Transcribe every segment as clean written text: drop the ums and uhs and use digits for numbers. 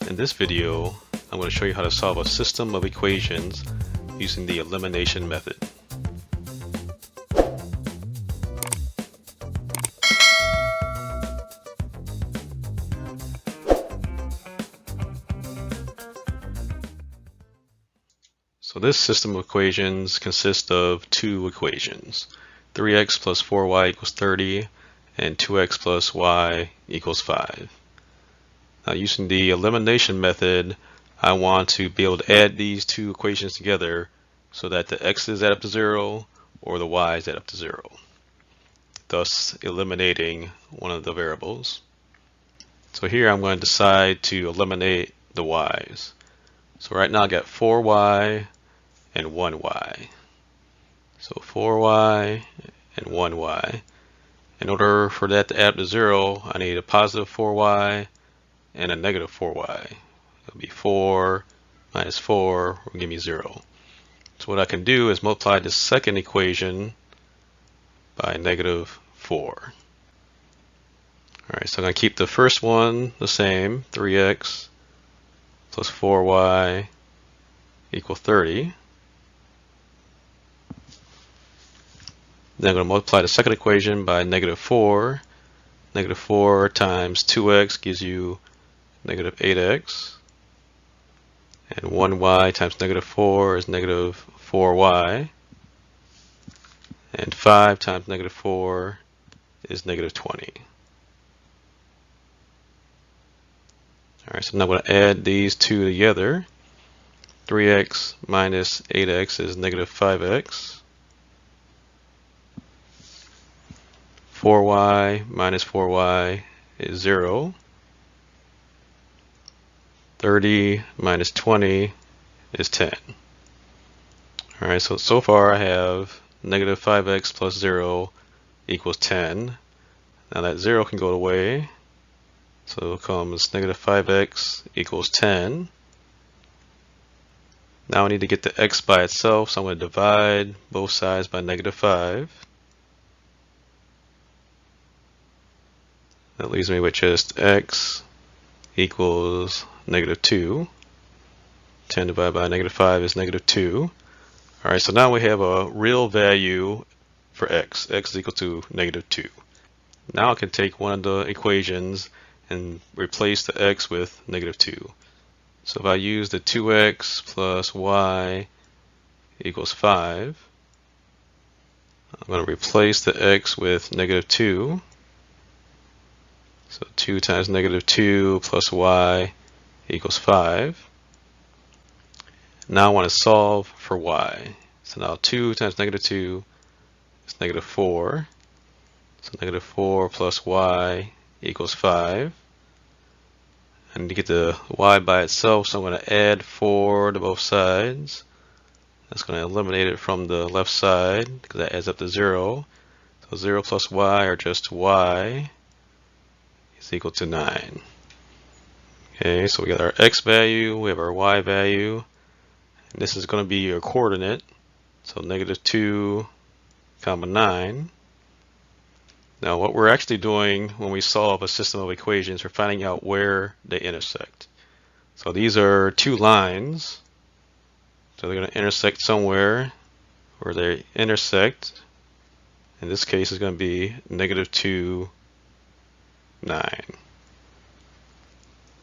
In this video, I'm going to show you how to solve a system of equations using the elimination method. So this system of equations consists of two equations, 3x plus 4y equals 30 and 2x plus y equals 5. Now using the elimination method, I want to be able to add these two equations together so that the x's add up to 0 or the y's add up to 0, thus eliminating one of the variables. So here I'm going to decide to eliminate the y's. So right now I got 4y and 1y. So 4y and 1y. In order for that to add up to 0, I need a positive 4y and a negative 4y. It'll be 4 minus 4 will give me 0. So what I can do is multiply the second equation by negative 4. Alright, so I'm going to keep the first one the same, 3x plus 4y equal 30. Then I'm going to multiply the second equation by negative 4. Negative 4 times 2x gives you negative 8x. And 1y times negative 4 is negative 4y. And 5 times negative 4 is negative 20. Alright, so now I'm going to add these two together. 3x minus 8x is negative 5x. 4y minus 4y is 0. 30 minus 20 is 10. Alright, so far I have negative 5x plus 0 equals 10. Now that 0 can go away. So it becomes negative 5x equals 10. Now I need to get the x by itself, so I'm going to divide both sides by negative 5. That leaves me with just x equals negative 2. 10 divided by negative 5 is negative 2. Alright, so now we have a real value for x. X is equal to negative 2. Now I can take one of the equations and replace the x with negative 2. So if I use the 2x plus y equals 5, I'm going to replace the x with negative 2. So 2 times negative 2 plus y equals 5. Now I want to solve for y. So now 2 times negative 2 is negative 4. So negative 4 plus y equals 5. I need to get the y by itself, so I'm going to add 4 to both sides. That's going to eliminate it from the left side because that adds up to 0. So 0 plus y are just y is equal to 9. Okay, so we got our x value, we have our y value, and this is going to be your coordinate. So negative 2 comma 9. Now what we're actually doing when we solve a system of equations, we're finding out where they intersect. So these are two lines. So they're going to intersect somewhere where they intersect. In this case, is going to be negative 2, 9.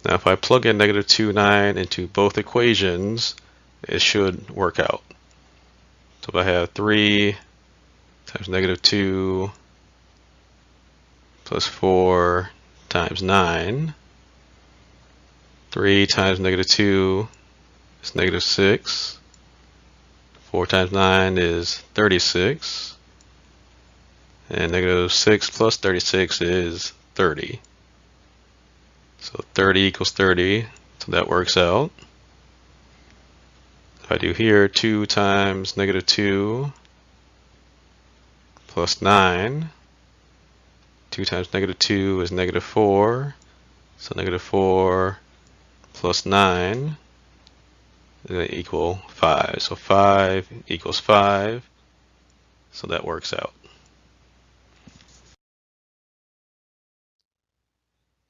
Now if I plug in negative 2, 9 into both equations, it should work out. So if I have 3 times negative 2 plus 4 times 9, 3 times negative 2 is negative 6. 4 times 9 is 36. And negative 6 plus 36 is 30. So 30 equals 30, so that works out. If I do here, 2 times negative 2 plus 9. 2 times negative 2 is negative 4. So negative 4 plus 9 is going to equal 5. So 5 equals 5. So that works out.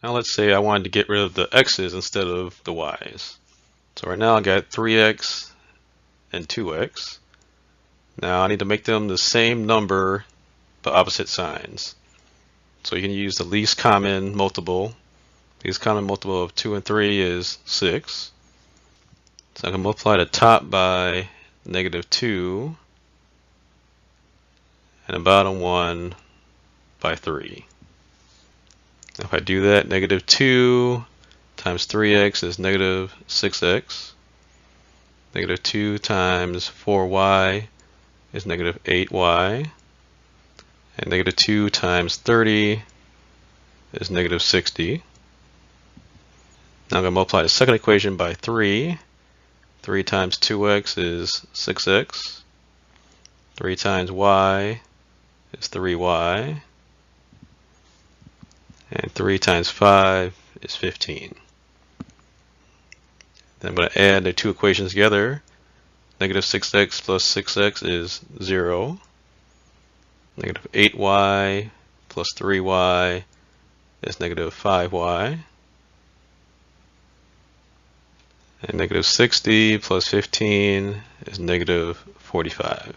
Now let's say I wanted to get rid of the x's instead of the y's. So right now I got 3x and 2x. Now I need to make them the same number but opposite signs. So you can use the least common multiple. Least common multiple of 2 and 3 is 6. So I can multiply the top by -2 and the bottom one by 3. If I do that, -2 times 3x is -6x. -2 times 4y is -8y. And -2 times 30 is -60. Now I'm going to multiply the second equation by 3. 3 times 2x is 6x. 3 times y is 3y. And 3 times 5 is 15. Then I'm going to add the two equations together. -6x plus 6x is 0. -8y plus 3y is -5y. And -60 plus 15 is -45.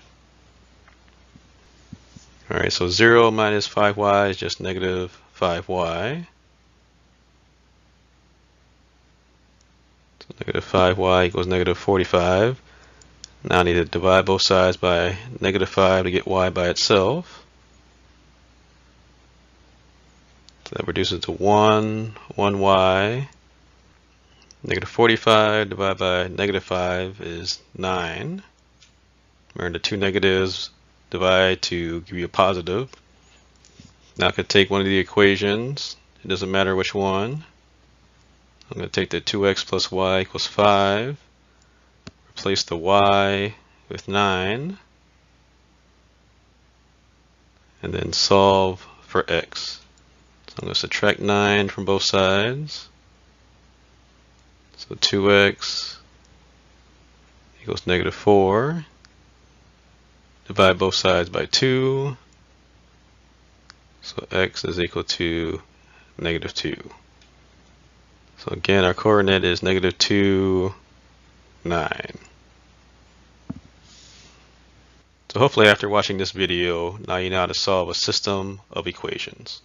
Alright, so 0 minus 5y is just -5y. So -5y equals -45. Now I need to divide both sides by -5 to get y by itself. So that reduces to 1y. -45 divided by -5 is 9. Remember, the two negatives divide to give you a positive. Now I could take one of the equations. It doesn't matter which one. I'm going to take the 2x plus y equals 5. Replace the y with 9. And then solve for x. So I'm going to subtract 9 from both sides. So 2x equals -4. Divide both sides by 2. So x is equal to -2. So again, our coordinate is -2, 9. So hopefully after watching this video, now you know how to solve a system of equations.